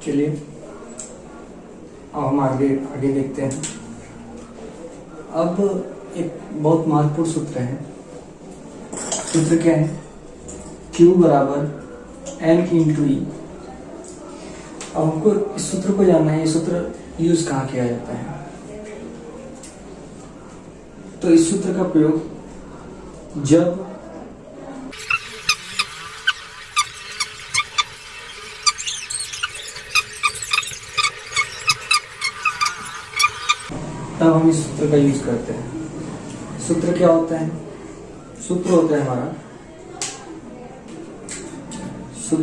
चलिए अब हम आगे आगे देखते हैं। अब एक बहुत महत्वपूर्ण सूत्र है। सूत्र क्या है? Q बराबर N इंटू ई। अब हमको इस सूत्र को जानना है, ये सूत्र यूज कहाँ किया जाता है। तो इस सूत्र का प्रयोग जब तब हम इस सूत्र का यूज करते हैं। सूत्र क्या होता है? सूत्र होता है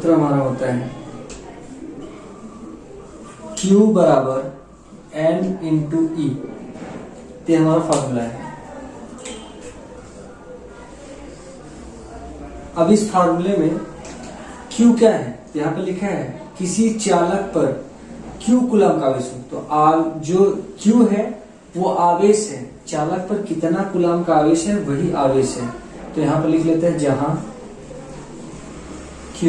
हमारा होता है Q बराबर N इंटू ई। ये हमारा फार्मूला है। अब इस फार्मूले में Q क्या है? यहाँ पे लिखा है किसी चालक पर Q कूलम का आवेश हो। तो जो Q है वो आवेश है, चालक पर कितना कूलम का आवेश है वही आवेश है। तो यहाँ पर लिख लेते हैं जहां Q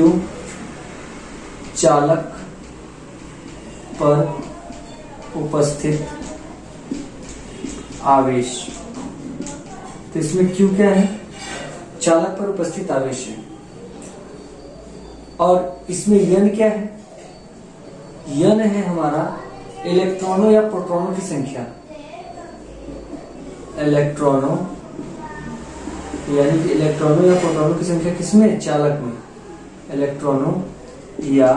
चालक पर उपस्थित आवेश। तो इसमें Q क्या है? चालक पर उपस्थित आवेश है। और इसमें N क्या है? N है हमारा इलेक्ट्रॉनों या प्रोटॉनों की संख्या। इलेक्ट्रॉनों यानी कि इलेक्ट्रॉनों या प्रोटॉनों की संख्या किसमें? चालक में। इलेक्ट्रॉनों या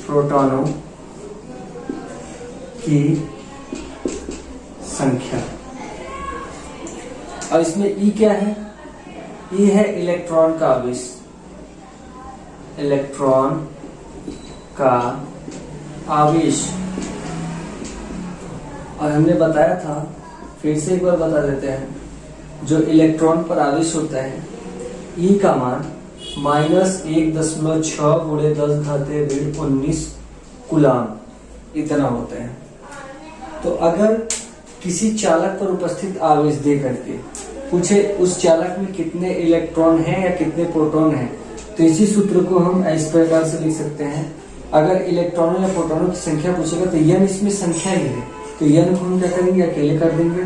प्रोटॉनों की संख्या। और इसमें E क्या है? E है इलेक्ट्रॉन का आवेश। इलेक्ट्रॉन का आवेश। और हमने बताया था, फिर से एक बार बता देते हैं, जो इलेक्ट्रॉन पर आवेश होता है E का मान -1.6 गुणे 10⁻⁻19 कूलम इतना होता है। तो अगर किसी चालक पर उपस्थित आवेश दे करके पूछे उस चालक में कितने इलेक्ट्रॉन हैं या कितने प्रोटॉन हैं, तो इसी सूत्र को हम इस प्रकार से लिख सकते हैं। अगर इलेक्ट्रॉनों या प्रोटॉनों की संख्या पूछेगा तो N इसमें संख्या ही है, तो N को हम क्या करेंगे? अकेले कर देंगे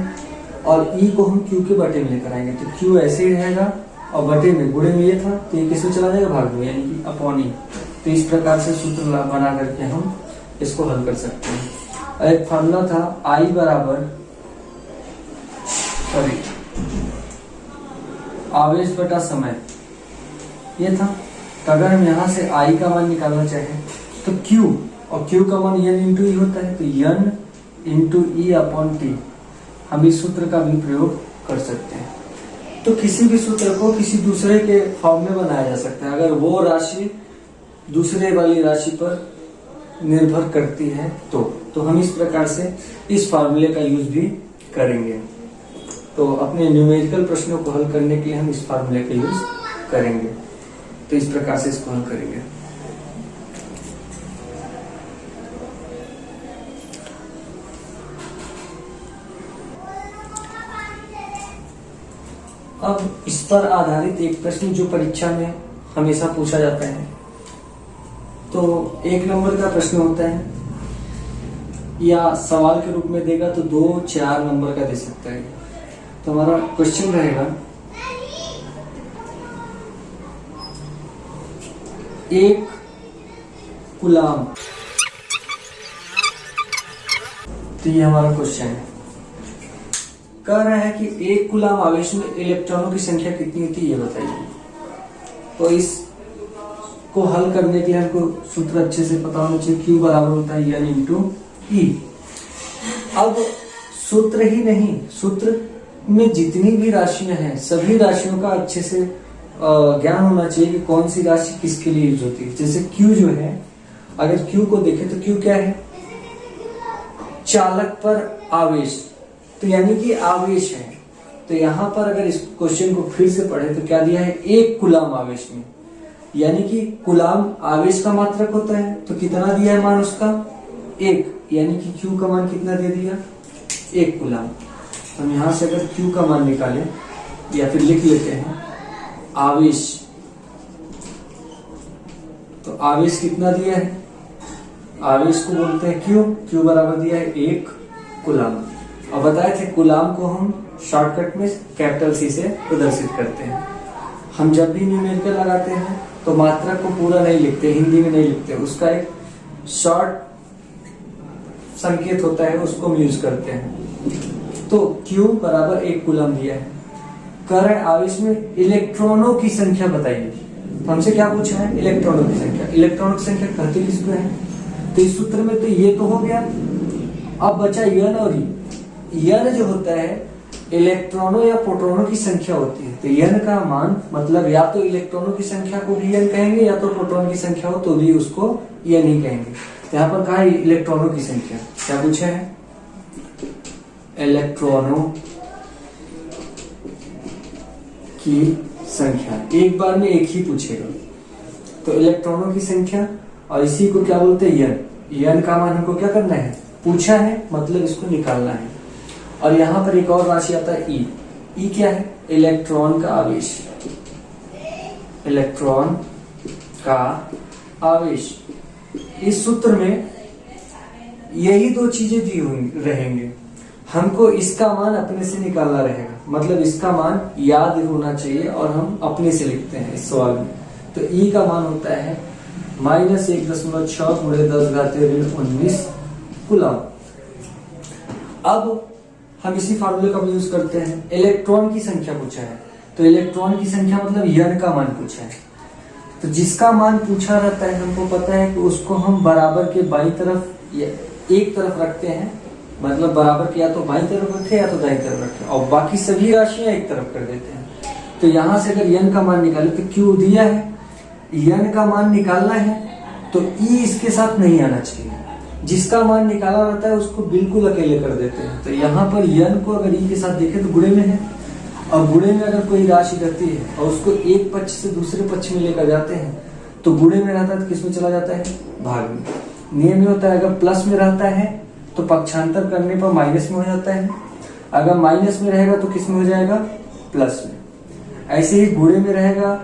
और E को हम Q के बटे में लेकर आएंगे। तो Q ऐसे ही रहेगा और बटे में गुणे में ये था तो ये किसमें चला जाएगा? भाग में, यानी कि अपॉन E। तो इस प्रकार से सूत्र बना करके हम इसको हल कर सकते हैं। और एक फार्मूला था I बराबर आवेश बटा समय, ये था। तो अगर हम यहाँ से I का मान निकालना चाहें तो Q, और Q का मान N इंटू ई होता है, तो N इंटू ई अपॉन टी। हम इस सूत्र का भी प्रयोग कर सकते हैं। तो किसी भी सूत्र को किसी दूसरे के फॉर्म में बनाया जा सकता है अगर वो राशि दूसरे वाली राशि पर निर्भर करती है तो हम इस प्रकार से इस फार्मूले का यूज भी करेंगे। तो अपने न्यूमेरिकल प्रश्नों को हल करने के लिए हम इस फार्मूले का यूज करेंगे। तो इस प्रकार से इसको हल करेंगे। अब इस पर आधारित एक प्रश्न जो परीक्षा में हमेशा पूछा जाता है, तो 1 नंबर का प्रश्न होता है या सवाल के रूप में देगा तो 2-4 नंबर का दे सकता है। तो हमारा क्वेश्चन रहेगा एक कूलम। तो ये हमारा क्वेश्चन है। कह रहा है कि 1 कूलम आवेश में इलेक्ट्रॉनों की संख्या कितनी होती है ये बताइए। तो इसको हल करने के लिए हमको सूत्र अच्छे से पता होना चाहिए। Q बराबर होता है N इंटू ई। अब सूत्र ही नहीं, सूत्र में जितनी भी राशियां हैं सभी राशियों का अच्छे से ज्ञान होना चाहिए कि कौन सी राशि किसके लिए यूज होती है। जैसे Q जो है, अगर Q को देखें तो Q क्या है? चालक पर आवेश, तो यानी कि आवेश है। तो यहाँ पर अगर इस क्वेश्चन को फिर से पढ़े तो क्या दिया है? 1 कूलम आवेश में, यानी कि कूलम आवेश का मात्रक होता है। तो कितना दिया है मान उसका? 1, यानी कि Q का मान कितना दे दिया? 1 कूलम। हम यहाँ से अगर Q का मान निकालें या फिर लिख लेते हैं आवेश, तो आवेश कितना दिया है? आवेश को बोलते हैं क्यू। क्यू बराबर दिया है 1 कूलाम। और बताए थे कूलाम को हम शॉर्टकट में कैपिटल सी से प्रदर्शित करते हैं। हम जब भी न्यूमेरिकल लगाते हैं तो मात्रक को पूरा नहीं लिखते, हिंदी में नहीं लिखते, उसका एक शॉर्ट संकेत होता है, उसको हम यूज करते हैं। तो Q बराबर 1 कूलम दिया है। कह रहे हैं आवेश में इलेक्ट्रॉनों की संख्या बताइए। तो हमसे क्या पूछा है? इलेक्ट्रॉनों की संख्या। इलेक्ट्रॉनों की संख्या कहते किसको है? तो इस सूत्र में तो ये तो हो गया, अब बचा यन और ई। यन जो होता है इलेक्ट्रॉनों या प्रोटॉनों की संख्या होती है। तो यन का मान मतलब या तो इलेक्ट्रॉनों की संख्या को भी यन कहेंगे या तो प्रोटॉन की संख्या हो तो भी उसको यन ही कहेंगे। तो यहाँ पर कहा है इलेक्ट्रॉनों की संख्या। क्या पूछा है? इलेक्ट्रॉनों की संख्या। एक बार में एक ही पूछेगा। तो इलेक्ट्रॉनों की संख्या और इसी को क्या बोलते हैं? यन। यन का मान हमको क्या करना है? पूछा है मतलब इसको निकालना है। और यहां पर एक और राशि आता है ई। ई क्या है? इलेक्ट्रॉन का आवेश। इलेक्ट्रॉन का आवेश। इस सूत्र में यही दो चीजें दी हुई रहेंगे। हमको इसका मान अपने से निकालना रहेगा, मतलब इसका मान याद होना चाहिए और हम अपने से लिखते हैं इस सवाल में। तो ई का मान होता है -1.6 × 10⁻⁻19 कूलम। अब हम इसी फार्मूले का यूज करते हैं। इलेक्ट्रॉन की संख्या पूछा है तो इलेक्ट्रॉन की संख्या मतलब यन का मान पूछा है। तो जिसका मान पूछा रहता है हमको पता है कि उसको हम बराबर के बाईं तरफ या एक तरफ रखते हैं, मतलब बराबर के या तो बाईं तरफ रखे या तो दाईं तरफ रखे, और बाकी सभी राशियां एक तरफ कर देते हैं। तो यहां से अगर यन का मान निकाले तो क्यू दिया है, यन का मान निकालना है तो ई इसके साथ नहीं आना चाहिए। जिसका मान निकाला रहता है उसको बिल्कुल अकेले कर देते हैं। तो यहाँ पर यन को अगर ई के साथ देखें तो गुणे में है, और गुणे में अगर कोई राशि रहती है और उसको एक पक्ष से दूसरे पक्ष में लेकर जाते हैं तो गुणे में रहता है तो किस में चला जाता है? भाग में। नियम ये होता है अगर प्लस में रहता है तो पक्षांतर करने पर माइनस में हो जाता है, अगर माइनस में रहेगा तो किस में हो जाएगा? प्लस में। ऐसे ही गुणे में रहेगा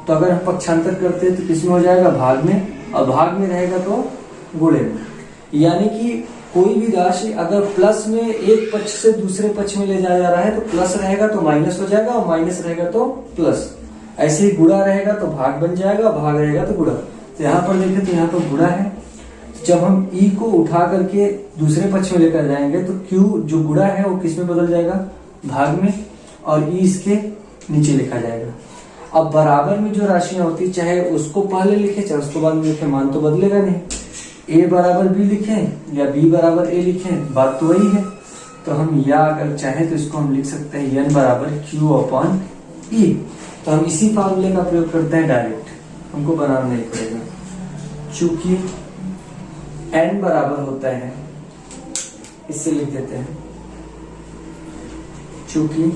तो अगर हम पक्षांतर करते हैं तो किस में हो जाएगा? भाग में, और भाग में रहेगा तो गुणे में। यानी कि कोई भी राशि अगर प्लस में एक पक्ष से दूसरे पक्ष में ले जाया जा रहा है तो प्लस रहेगा तो माइनस हो जाएगा, और माइनस रहेगा तो प्लस। ऐसे ही गुणा रहेगा तो भाग बन जाएगा, भाग रहेगा तो गुणा। तो यहाँ पर देखें तो यहाँ पर गुणा है। जब हम ई को उठा करके दूसरे पक्ष में लेकर जाएंगे तो क्यू जो गुणा है वो किस में बदल जाएगा? भाग में, और ई इसके नीचे लिखा जाएगा। अब बराबर में जो राशियां होती चाहे उसको पहले लिखे चाहे उसको बाद में लिखे, मान तो बदलेगा नहीं। ए बराबर बी लिखें या बी बराबर ए लिखें, बात तो वही है। तो हम या अगर चाहे तो इसको हम लिख सकते हैं यन बराबर Q/E। तो हम इसी फार्मूले का प्रयोग करते हैं डायरेक्ट, हमको बनाना नहीं पड़ेगा। चूंकि n बराबर होता है, इससे लिख देते हैं चूंकि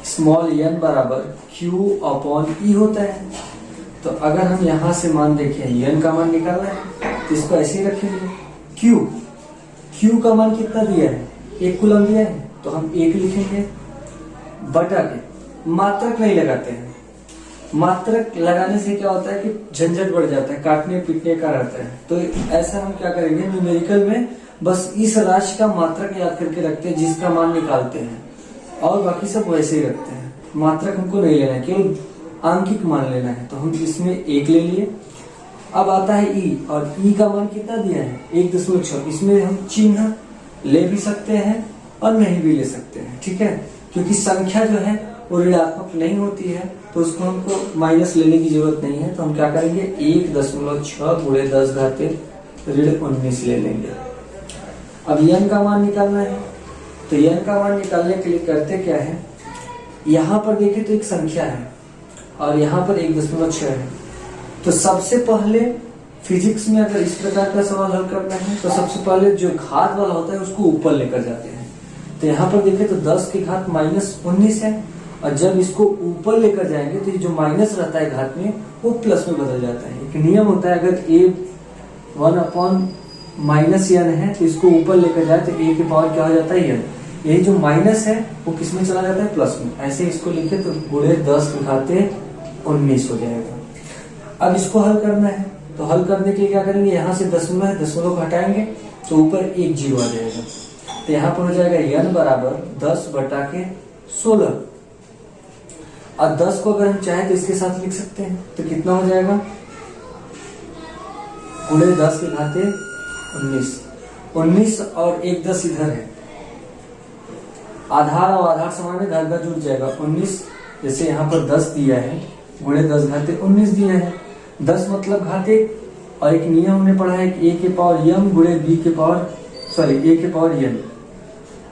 स्मॉल n बराबर Q/E होता है। तो अगर हम यहां से मान देखें यन का मान निकालना है तो इसको ऐसे ही रखेंगे। क्यू का मान कितना दिया है? 1 कूलम दिया है तो हम 1 लिखेंगे बटा के। मात्रक नहीं लगाते हैं, मात्रक लगाने से क्या होता है कि झंझट बढ़ जाता है, काटने पीटने का रहता है। तो ऐसा हम क्या करेंगे, न्यूमेरिकल में बस इस राशि का मात्रक याद करके रखते हैं जिसका मान निकालते हैं, और बाकी सब वैसे ही रखते हैं। मात्रक हमको नहीं लेना है, केवल आंकिक मान लेना है। तो हम इसमें 1 ले लिए। अब आता है ई, और ई का मान कितना दिया है? 1.6। इसमें हम चिन्ह ले भी सकते हैं और नहीं भी ले सकते हैं, ठीक है, क्योंकि संख्या जो है वो ऋणात्मक नहीं होती है तो उसको हमको माइनस लेने की जरूरत नहीं है। तो हम क्या करेंगे 1.6 × 10⁻⁻19 ले लेंगे। अब यन का मान निकालना है तो यन का मान निकालने के लिए करते क्या है, यहाँ पर देखें तो एक संख्या है और यहाँ पर 1.6 है। तो सबसे पहले फिजिक्स में अगर इस प्रकार का सवाल हल करना है तो सबसे पहले जो घात वाला होता है उसको ऊपर लेकर जाते हैं। तो यहाँ पर देखें तो 10 की घात -19 है, और जब इसको ऊपर लेकर जाएंगे तो ये जो माइनस रहता है घात में वो प्लस में बदल जाता है। एक नियम होता है, अगर a 1/-n है तो इसको ऊपर लेकर जाए तो a की पावर क्या हो जाता है? n। ये जो माइनस है वो किस में चला जाता है? प्लस में। ऐसे इसको लिखे तो गुणे 10 की घात 19 हो जाएगा। अब इसको हल करना है तो हल करने के लिए क्या करेंगे, यहाँ से दशमलव है, दशमलव को हटाएंगे तो ऊपर एक जीरो आ जाएगा। तो यहाँ पर हो जाएगा n बराबर 10/16। अब 10 को अगर हम चाहें तो इसके साथ लिख सकते हैं, तो कितना हो जाएगा, गुणे 10 के घाते 19। 19 और एक 10 इधर है, आधार और आधार समान है, घर जुड़ जाएगा। 19 जैसे यहाँ पर 10 दिया है, गुणे 10 घाते 19 दिया है। 10 मतलब घाते, और एक नियम हमने पढ़ा है कि a के पावर m गुणे a के पावर n।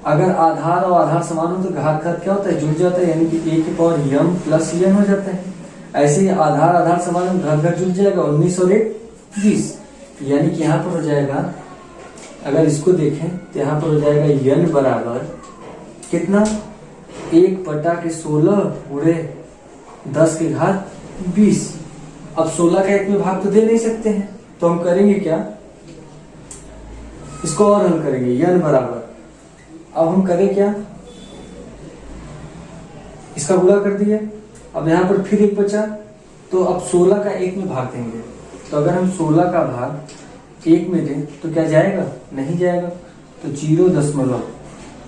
अगर आधार और आधार समान हो तो घात क्या होता है, जुड़ जाता है, यानी कि a के पावर m प्लस n हो जाता है। ऐसे ही आधार आधार समान हो, घर जुड़ जाएगा, 19 और 1 20। यानी कि यहाँ पर हो जाएगा, अगर इसको देखें तो यहाँ पर हो जाएगा n बराबर कितना, 1/16 गुणे 10 के घात 20। अब 16 का 1 में भाग तो दे नहीं सकते हैं, तो हम करेंगे क्या, इसको और हल करेंगे। n बराबर, अब हम करें क्या, इसका गुणा कर दिए, अब यहाँ पर फिर 1 बचा, तो अब 16 का 1 में भाग देंगे। तो अगर हम 16 का भाग 1 में दें तो क्या जाएगा, नहीं जाएगा, तो 0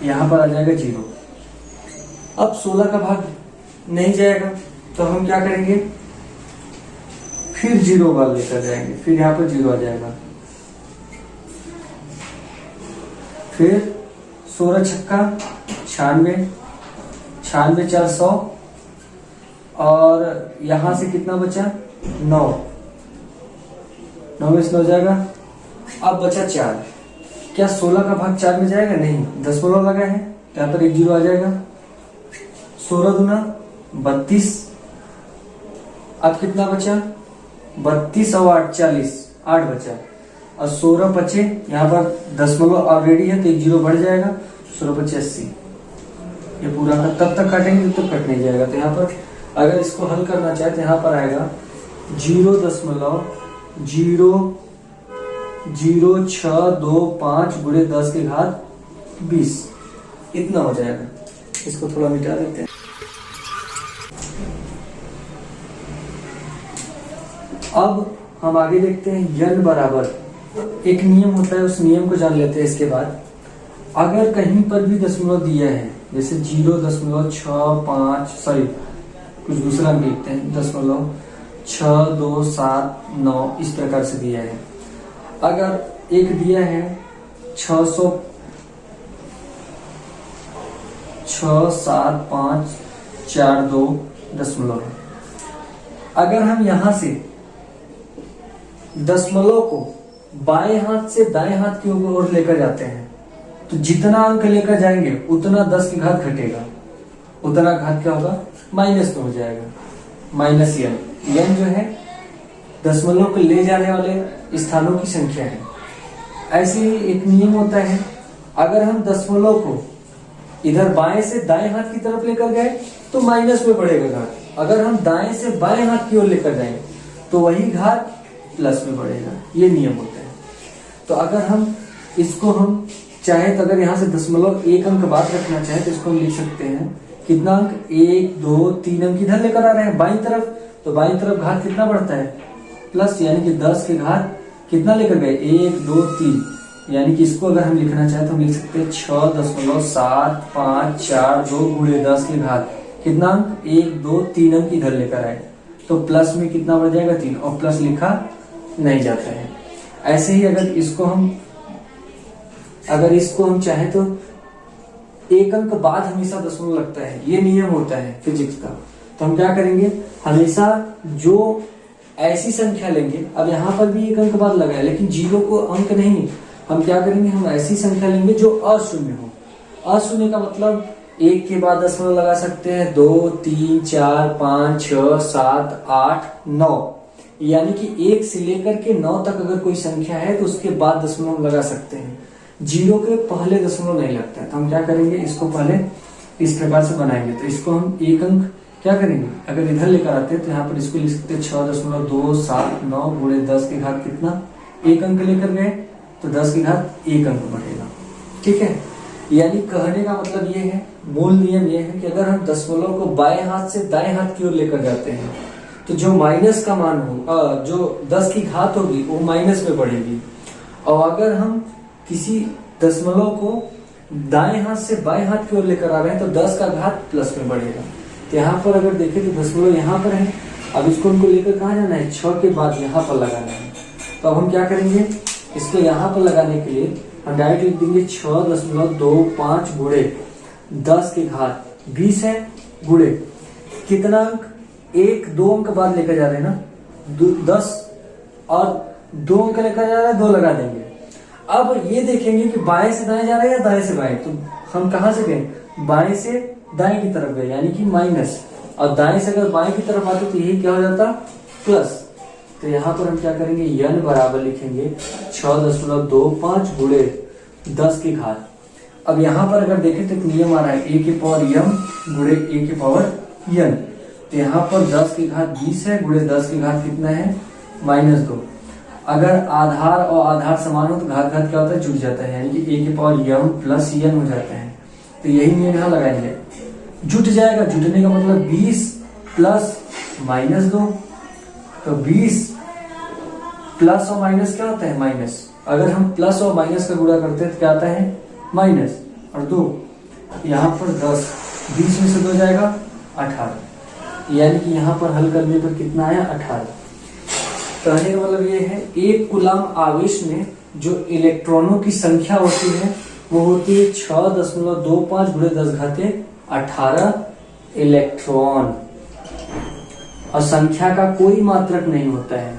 यहाँ पर आ जाएगा 0। अब 16 का भाग नहीं जाएगा तो हम क्या करेंगे, फिर 0 वाला लेकर जाएंगे, फिर यहाँ पर 0 आ जाएगा, फिर 16 छक्का 96, 96 4 100, और यहां से कितना बचा 9, 9 में से 9 जाएगा। अब बचा 4, क्या 16 का भाग 4 में जाएगा, नहीं, दशमलव लगा है, यहाँ पर एक 0 आ जाएगा। 16 दूना 32, अब कितना बचा, 32 और 8 40, 8 बचा, और 16 बचे, यहाँ पर दशमलव ऑलरेडी है तो एक 0 बढ़ जाएगा, 16 25 80। ये पूरा का तब तक काटेंगे जब तक कट नहीं जाएगा। तो यहाँ पर अगर इसको हल करना चाहे तो यहाँ पर आएगा 0.00625 गुणे 10 के घात 20, इतना हो जाएगा। इसको थोड़ा मिटा देते हैं। अब हम आगे देखते हैं n बराबर, एक नियम होता है, उस नियम को जान लेते हैं। इसके बाद अगर कहीं पर भी दशमलव दिया है, जैसे 0.65 कुछ दूसरा लिखते हैं, 0.6279 इस प्रकार से दिया है। अगर एक दिया है 67542 दशमलव है, अगर हम यहां से दशमलव को बाएं हाथ से दाएं हाथ की ओर लेकर जाते हैं तो जितना अंक लेकर जाएंगे उतना 10 की घात घटेगा, उतना घात क्या होगा, माइनस में हो जाएगा, माइनस n। n जो है दशमलव को ले जाने वाले स्थानों की संख्या है। ऐसे ही एक नियम होता है, अगर हम दशमलव को इधर बाएं से दाएं हाथ की तरफ लेकर गए तो माइनस में बढ़ेगा घात, अगर हम दाएं से बाएं हाथ की ओर लेकर जाएंगे तो वही घात प्लस में बढ़ेगा। ये नियम होता है। तो अगर हम इसको हम चाहे तो अगर यहाँ से दशमलव 1 अंक बाद रखना चाहे तो इसको हम लिख सकते हैं, कितना अंक, 1 2 3 अंक इधर लेकर आ रहे हैं बाईं तरफ, तो बाईं तरफ घात कितना बढ़ता है, प्लस, यानी कि 10 के घात कितना लेकर गए, 1 2 3, यानी कि इसको अगर हम लिखना चाहे तो हम लिख सकते हैं 6.7542 गुणे 10 के घात कितना अंक, 1 2 3 अंक इधर लेकर आए, तो प्लस में कितना बढ़ जाएगा 3, और प्लस लिखा नहीं जाता है। ऐसे ही अगर इसको हम चाहें तो 1 अंक बाद हमेशा दशमलव लगता है, ये नियम होता है फिजिक्स का। तो हम क्या करेंगे, हमेशा जो ऐसी संख्या लेंगे, अब यहाँ पर भी 1 अंक बाद लगा है लेकिन 0 को अंक नहीं, हम क्या करेंगे, हम ऐसी संख्या लेंगे जो अशून्य हो। अशून्य का मतलब 1 के बाद दशमलव लगा सकते हैं, 2 3 4 5 6 7 8 9, यानी कि 1 से लेकर के 9 तक अगर कोई संख्या है तो उसके बाद दशमलव लगा सकते हैं। 0 के पहले दशमलव नहीं लगता है। तो हम क्या करेंगे, इसको पहले इस प्रकार से बनाएंगे। तो इसको हम 1 अंक क्या करेंगे, अगर इधर लेकर आते हैं तो यहाँ पर इसको लिख सकते हैं 6.279 गुणे 10 के घात कितना, 1 अंक लेकर गए तो 10 की घात 1 अंक बढ़ेगा। ठीक है, यानी कहने का मतलब ये है, मूल नियम ये है कि अगर हम दशमलव को बाएं हाथ से दाएं हाथ की ओर लेकर जाते हैं तो जो माइनस का मान हो, जो 10 की घात होगी वो माइनस में बढ़ेगी। और अगर हम किसी दशमलव को दाएं हाथ से बाएं हाथ की ओर लेकर आ रहे हैं तो 10 का घात प्लस में बढ़ेगा। तो यहाँ पर अगर देखें तो दशमलव यहाँ पर है, अब इसको हमको लेकर कहाँ जाना है, 6 के बाद यहाँ पर लगाना है। तो अब हम क्या करेंगे, इसको यहाँ पर लगाने के लिए हम डायरेक्ट लिख देंगे 6.25 गुणे 10 की घात 20 है, गुणे कितना अंक, 1-2 अंक बाद लेकर जा रहे हैं ना, 10 और 2 अंक लेकर जा रहे हैं, 2 लगा देंगे। अब ये देखेंगे कि बाएं से दाएं जा रहे हैं या दाएं से बाएं, तो हम कहां से गए, बाएं से दाएं की तरफ गए, यानी कि माइनस, और दाएं से अगर बाएं की तरफ आते तो यही क्या हो जाता, प्लस। तो यहाँ पर हम क्या करेंगे, n बराबर लिखेंगे 6.25 गुणे 10 की घात। अब यहाँ पर अगर देखें तो एक नियम आ रहा है, a की पावर m गुणे a की पावर n। तो यहाँ पर 10 की घात 20 है, गुणे 10 की घात कितना है, -2। अगर आधार और आधार समान हो तो घात घात क्या होता है, जुड़ जाता है, यानी कि a की पावर m प्लस n हो जाता है। तो यही नियम यहाँ लगाएंगे, जुट जाएगा। जुटने का मतलब 20 प्लस -2, तो 20 प्लस और माइनस क्या होता है, माइनस। अगर हम प्लस और माइनस का गुणा करते हैं तो क्या आता है, माइनस और 2। यहाँ पर 10, 20 में से 2 जाएगा 18, यानी कि यहाँ पर हल करने पर कितना आया, 18। कहने का मतलब ये है, एक कूलाम आवेश में जो इलेक्ट्रॉनों की संख्या होती है वो होती है 6.25 गुणे 10 घाते 18 इलेक्ट्रॉन, और संख्या का कोई मात्रक नहीं होता है,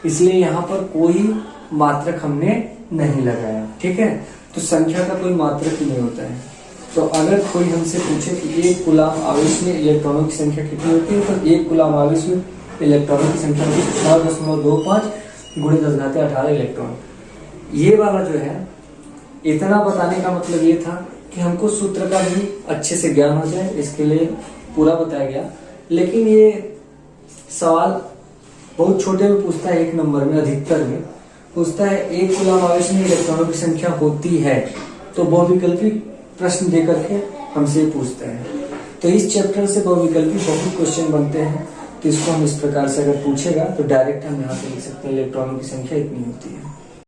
इसलिए यहाँ पर कोई मात्रक हमने नहीं लगाया। ठीक है, तो संख्या का कोई मात्रक ही नहीं होता है। तो अगर कोई हमसे पूछे कि एक कूलाम आवेश में इलेक्ट्रॉनों की संख्या कितनी होती है, तो एक कूलाम आवेश में इलेक्ट्रॉनों की संख्या होती है 6.25 गुणे 10 घाते 18 इलेक्ट्रॉन। ये वाला जो है, इतना बताने का मतलब ये था कि हमको सूत्र का भी अच्छे से ज्ञान हो जाए, इसके लिए पूरा बताया गया। लेकिन ये सवाल बहुत छोटे में पूछता है, 1 नंबर में अधिकतर में पूछता है, एक कूलाम आवेश में इलेक्ट्रॉनों की संख्या होती है, तो बहुविकल्पी प्रश्न देकर के हमसे पूछता है। तो इस चैप्टर से बहुविकल्पी बहुत क्वेश्चन बनते हैं, तो इसको हम इस प्रकार से अगर पूछेगा तो डायरेक्ट हम यहाँ पे लिख सकते हैं इलेक्ट्रॉनों की संख्या इतनी होती है।